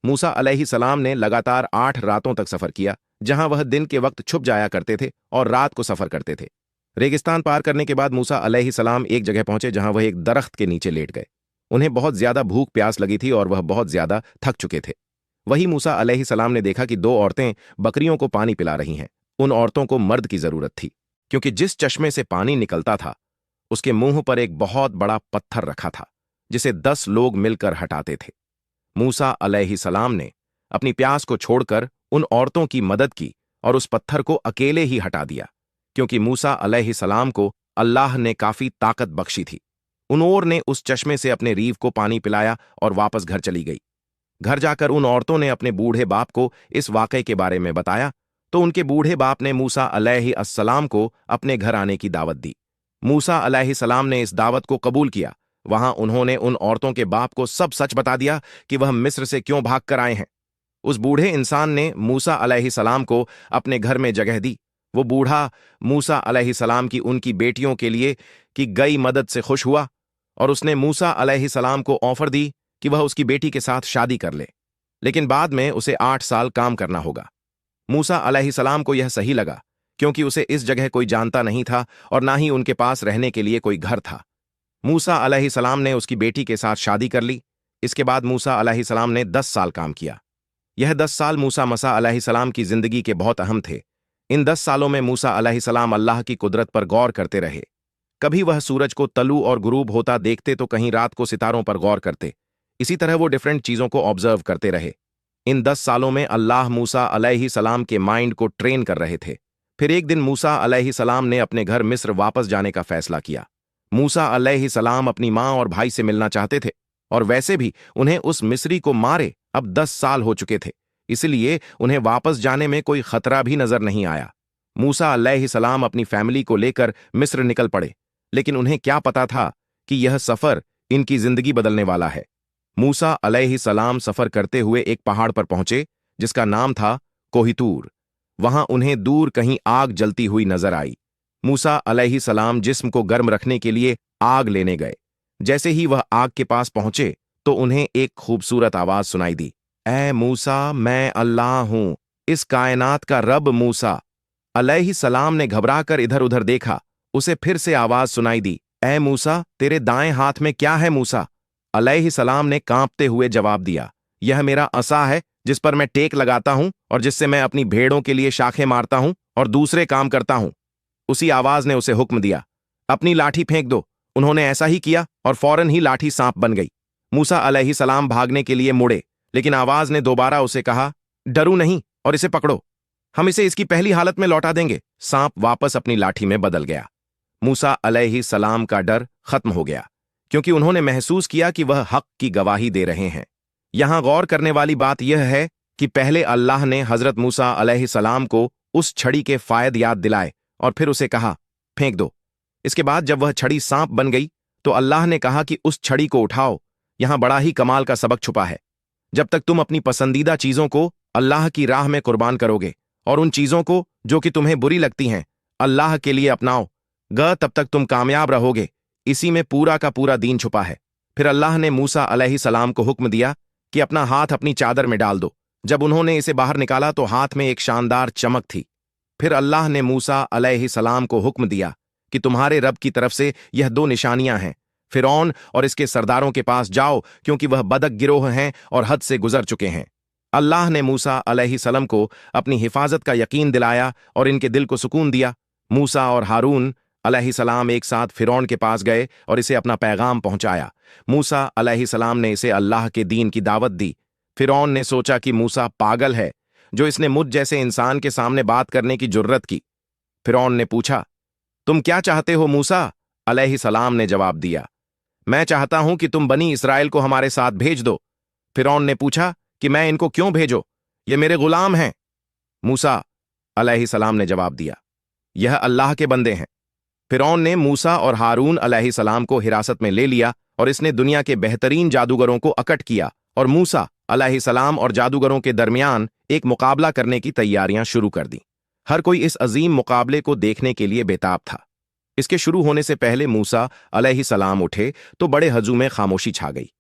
मूसा अलैहिस्सलाम ने लगातार 8 रातों तक सफर किया, जहां वह दिन के वक्त छुप जाया करते थे और रात को सफर करते थे। रेगिस्तान पार करने के बाद मूसा अलैहिस्सलाम एक जगह पहुंचे जहां वह एक दरख्त के नीचे लेट गए। उन्हें बहुत ज्यादा भूख प्यास लगी थी और वह बहुत ज्यादा थक चुके थे। वही मूसा अलैहिस्सलाम ने देखा कि 2 औरतें बकरियों को पानी पिला रही हैं। उन औरतों को मर्द की जरूरत थी, क्योंकि जिस चश्मे से पानी निकलता था उसके मुंह पर एक बहुत बड़ा पत्थर रखा था, जिसे 10 लोग मिलकर हटाते थे। मूसा अलैहिस्सलाम ने अपनी प्यास को छोड़कर उन औरतों की मदद की और उस पत्थर को अकेले ही हटा दिया, क्योंकि मूसा अलैहिस्सलाम को अल्लाह ने काफी ताकत बख्शी थी। उन और ने उस चश्मे से अपने रीव को पानी पिलाया और वापस घर चली गई। घर जाकर उन औरतों ने अपने बूढ़े बाप को इस वाकये के बारे में बताया, तो उनके बूढ़े बाप ने मूसा अलैहिस्सलाम को अपने घर आने की दावत दी। मूसा अलैहिस्सलाम ने इस दावत को कबूल किया। वहां उन्होंने उन औरतों के बाप को सब सच बता दिया कि वह मिस्र से क्यों भाग कर आए हैं। उस बूढ़े इंसान ने मूसा अलैहिस्सलाम को अपने घर में जगह दी। वो बूढ़ा मूसा अलैहिस्सलाम की उनकी बेटियों के लिए की गई मदद से खुश हुआ और उसने मूसा अलैहिस्सलाम को ऑफर दी कि वह उसकी बेटी के साथ शादी कर ले, लेकिन बाद में उसे 8 साल काम करना होगा। मूसा अलैहिस्सलाम को यह सही लगा, क्योंकि उसे इस जगह कोई जानता नहीं था और ना ही उनके पास रहने के लिए कोई घर था। मूसा अलैहिस्सलाम ने उसकी बेटी के साथ शादी कर ली। इसके बाद मूसा अलैहिस्सलाम ने 10 साल काम किया। यह 10 साल मूसा मसा अलैहिस्सलाम की जिंदगी के बहुत अहम थे। इन 10 सालों में मूसा अलैहिस्सलाम अल्लाह की कुदरत पर गौर करते रहे। कभी वह सूरज को तलू और गुरूब होता देखते तो कहीं रात को सितारों पर गौर करते। इसी तरह वो डिफरेंट चीजों को ऑब्जर्व करते रहे। इन 10 सालों में अल्लाह मूसा अलैहिस्सलाम के माइंड को ट्रेन कर रहे थे। फिर एक दिन मूसा अलैहिस्सलाम ने अपने घर मिस्र वापस जाने का फैसला किया। मूसा अलैहिस्सलाम अपनी मां और भाई से मिलना चाहते थे, और वैसे भी उन्हें उस मिस्री को मारे अब 10 साल हो चुके थे, इसलिए उन्हें वापस जाने में कोई खतरा भी नजर नहीं आया। मूसा अलैहिस्सलाम अपनी फैमिली को लेकर मिस्र निकल पड़े, लेकिन उन्हें क्या पता था कि यह सफर इनकी जिंदगी बदलने वाला है। मूसा अलैहिस्सलाम सफर करते हुए एक पहाड़ पर पहुंचे जिसका नाम था कोहितूर। वहां उन्हें दूर कहीं आग जलती हुई नजर आई। मूसा अलैहिस्सलाम जिस्म को गर्म रखने के लिए आग लेने गए। जैसे ही वह आग के पास पहुंचे तो उन्हें एक खूबसूरत आवाज सुनाई दी, ऐ मूसा, मैं अल्लाह हूं, इस कायनात का रब। मूसा अलैहिस्सलाम ने घबराकर इधर उधर देखा। उसे फिर से आवाज सुनाई दी, ऐ मूसा, तेरे दाएं हाथ में क्या है? मूसा अलैहिस्सलाम ने कांपते हुए जवाब दिया, यह मेरा असा है जिस पर मैं टेक लगाता हूं और जिससे मैं अपनी भेड़ों के लिए शाखें मारता हूं और दूसरे काम करता हूं। उसी आवाज ने उसे हुक्म दिया, अपनी लाठी फेंक दो। उन्होंने ऐसा ही किया और फौरन ही लाठी सांप बन गई। मूसा अलैहिस्सलाम भागने के लिए मुड़े, लेकिन आवाज ने दोबारा उसे कहा, डरो नहीं और इसे पकड़ो, हम इसे इसकी पहली हालत में लौटा देंगे। सांप वापस अपनी लाठी में बदल गया। मूसा अलैहिस्सलाम का डर खत्म हो गया, क्योंकि उन्होंने महसूस किया कि वह हक की गवाही दे रहे हैं। यहां गौर करने वाली बात यह है कि पहले अल्लाह ने हजरत मूसा अलैहिस्सलाम को उस छड़ी के फायद याद दिलाए और फिर उसे कहा, फेंक दो। इसके बाद जब वह छड़ी सांप बन गई तो अल्लाह ने कहा कि उस छड़ी को उठाओ। यहां बड़ा ही कमाल का सबक छुपा है। जब तक तुम अपनी पसंदीदा चीजों को अल्लाह की राह में कुर्बान करोगे और उन चीजों को जो कि तुम्हें बुरी लगती हैं अल्लाह के लिए अपनाओ तब तक तुम कामयाब रहोगे। इसी में पूरा का पूरा दीन छुपा है। फिर अल्लाह ने मूसा अलैहिस्सलाम को हुक्म दिया कि अपना हाथ अपनी चादर में डाल दो। जब उन्होंने इसे बाहर निकाला तो हाथ में एक शानदार चमक थी। फिर अल्लाह ने मूसा अलैहिस्सलाम को हुक्म दिया कि तुम्हारे रब की तरफ से यह 2 निशानियां हैं। फिरौन और इसके सरदारों के पास जाओ, क्योंकि वह बदक गिरोह हैं और हद से गुजर चुके हैं। अल्लाह ने मूसा अलैहिस्सलाम को अपनी हिफाजत का यकीन दिलाया और इनके दिल को सुकून दिया। मूसा और हारून अलैहिस्सलाम एक साथ फिरौन के पास गए और इसे अपना पैगाम पहुंचाया। मूसा अलैहिस्सलाम ने इसे अल्लाह के दीन की दावत दी। फिरौन ने सोचा कि मूसा पागल है, जो इसने मुझ जैसे इंसान के सामने बात करने की जुर्रत की। फिरौन ने पूछा, तुम क्या चाहते हो मूसा? अलैहिस्सलाम ने जवाब दिया, मैं चाहता हूं कि तुम बनी इसराइल को हमारे साथ भेज दो। फिरौन ने पूछा कि मैं इनको क्यों भेजो, ये मेरे गुलाम हैं। मूसा अलैहिस्सलाम ने जवाब दिया, यह अल्लाह के बंदे हैं। फिरौन ने मूसा और हारून अलैहिस्सलाम को हिरासत में ले लिया और इसने दुनिया के बेहतरीन जादूगरों को अकट किया और मूसा अलैहिस्सलाम और जादूगरों के दरमियान एक मुकाबला करने की तैयारियां शुरू कर दी। हर कोई इस अजीम मुकाबले को देखने के लिए बेताब था। इसके शुरू होने से पहले मूसा अलैहिस्सलाम उठे तो बड़े हजूम में खामोशी छा गई।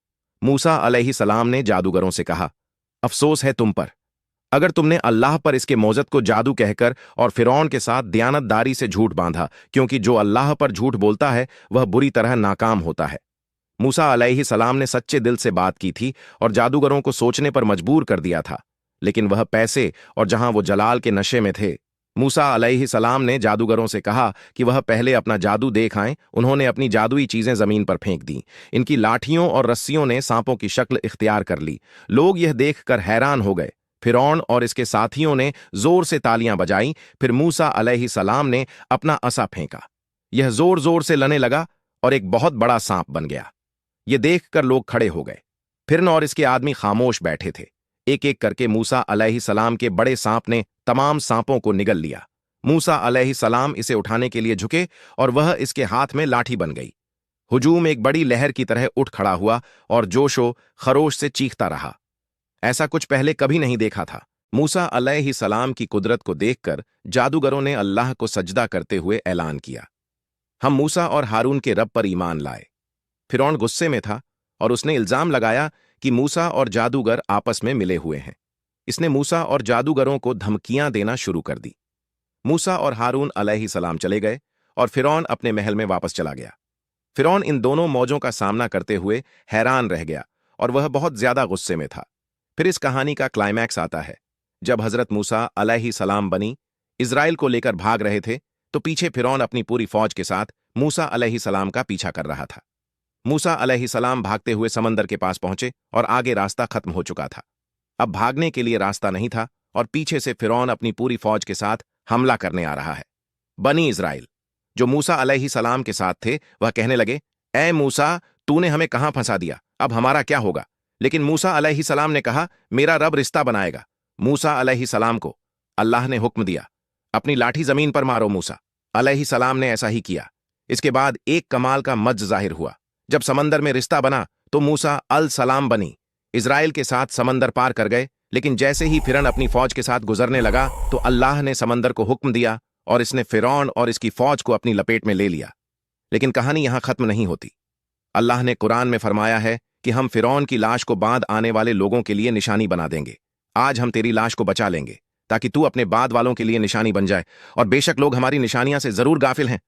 मूसा अलैहिस्सलाम ने जादूगरों से कहा, अफसोस है तुम पर, अगर तुमने अल्लाह पर इसके मौजत को जादू कहकर और फिरौन के साथ दयानतदारी से झूठ बांधा, क्योंकि जो अल्लाह पर झूठ बोलता है वह बुरी तरह नाकाम होता है। मूसा अलैहिस्सलाम ने सच्चे दिल से बात की थी और जादूगरों को सोचने पर मजबूर कर दिया था, लेकिन वह पैसे और जहां वो जलाल के नशे में थे। मूसा अलैहिस्सलाम ने जादूगरों से कहा कि वह पहले अपना जादू देख आएं। उन्होंने अपनी जादुई चीजें जमीन पर फेंक दी। इनकी लाठियों और रस्सियों ने सांपों की शक्ल इख्तियार कर ली। लोग यह देखकर हैरान हो गए। फिरौन और इसके साथियों ने जोर से तालियां बजाई। फिर मूसा अलैहिस्सलाम ने अपना असा फेंका। यह जोर जोर से लने लगा और एक बहुत बड़ा सांप बन गया। ये देखकर लोग खड़े हो गए। फिरौन और इसके आदमी खामोश बैठे थे। एक एक करके मूसा अलैहिस्सलाम के बड़े सांप ने तमाम सांपों को निगल लिया। मूसा अलैहिस्सलाम इसे उठाने के लिए झुके और वह इसके हाथ में लाठी बन गई। हुजूम एक बड़ी लहर की तरह उठ खड़ा हुआ और जोशो खरोश से चीखता रहा। ऐसा कुछ पहले कभी नहीं देखा था। मूसा अलैहिस्सलाम की कुदरत को देखकर जादूगरों ने अल्लाह को सजदा करते हुए ऐलान किया, हम मूसा और हारून के रब पर ईमान लाए। फिरौन गुस्से में था और उसने इल्जाम लगाया कि मूसा और जादूगर आपस में मिले हुए हैं। इसने मूसा और जादूगरों को धमकियां देना शुरू कर दी। मूसा और हारून अलैहिस्सलाम चले गए और फिरौन अपने महल में वापस चला गया। फिरौन इन दोनों मौजों का सामना करते हुए हैरान रह गया और वह बहुत ज्यादा गुस्से में था। फिर इस कहानी का क्लाइमैक्स आता है। जब हजरत मूसा अलैहिस्सलाम बनी इजराइल को लेकर भाग रहे थे तो पीछे फिरौन अपनी पूरी फौज के साथ मूसा अलैहिस्सलाम का पीछा कर रहा था। मूसा अलैहिस्सलाम भागते हुए समंदर के पास पहुंचे और आगे रास्ता खत्म हो चुका था। अब भागने के लिए रास्ता नहीं था और पीछे से फिरौन अपनी पूरी फौज के साथ हमला करने आ रहा है। बनी इजराइल जो मूसा अलैहिस्सलाम के साथ थे वह कहने लगे, ए मूसा, तूने हमें कहां फंसा दिया, अब हमारा क्या होगा। लेकिन मूसा अलैहिस्सलाम ने कहा, मेरा रब रिश्ता बनाएगा। मूसा अलैहिस्सलाम को अल्लाह ने हुक्म दिया, अपनी लाठी जमीन पर मारो। मूसा अलैहिस्सलाम ने ऐसा ही किया। इसके बाद एक कमाल का मज्ज जाहिर हुआ। जब समंदर में रिश्ता बना तो मूसा अल सलाम बनी इजराइल के साथ समंदर पार कर गए। लेकिन जैसे ही फिरौन अपनी फौज के साथ गुजरने लगा तो अल्लाह ने समंदर को हुक्म दिया और इसने फिरौन और इसकी फौज को अपनी लपेट में ले लिया। लेकिन कहानी यहां खत्म नहीं होती। अल्लाह ने कुरान में फरमाया है कि हम फिरौन की लाश को बाद आने वाले लोगों के लिए निशानी बना देंगे। आज हम तेरी लाश को बचा लेंगे ताकि तू अपने बाद वालों के लिए निशानी बन जाए, और बेशक लोग हमारी निशानियां से जरूर गाफिल हैं।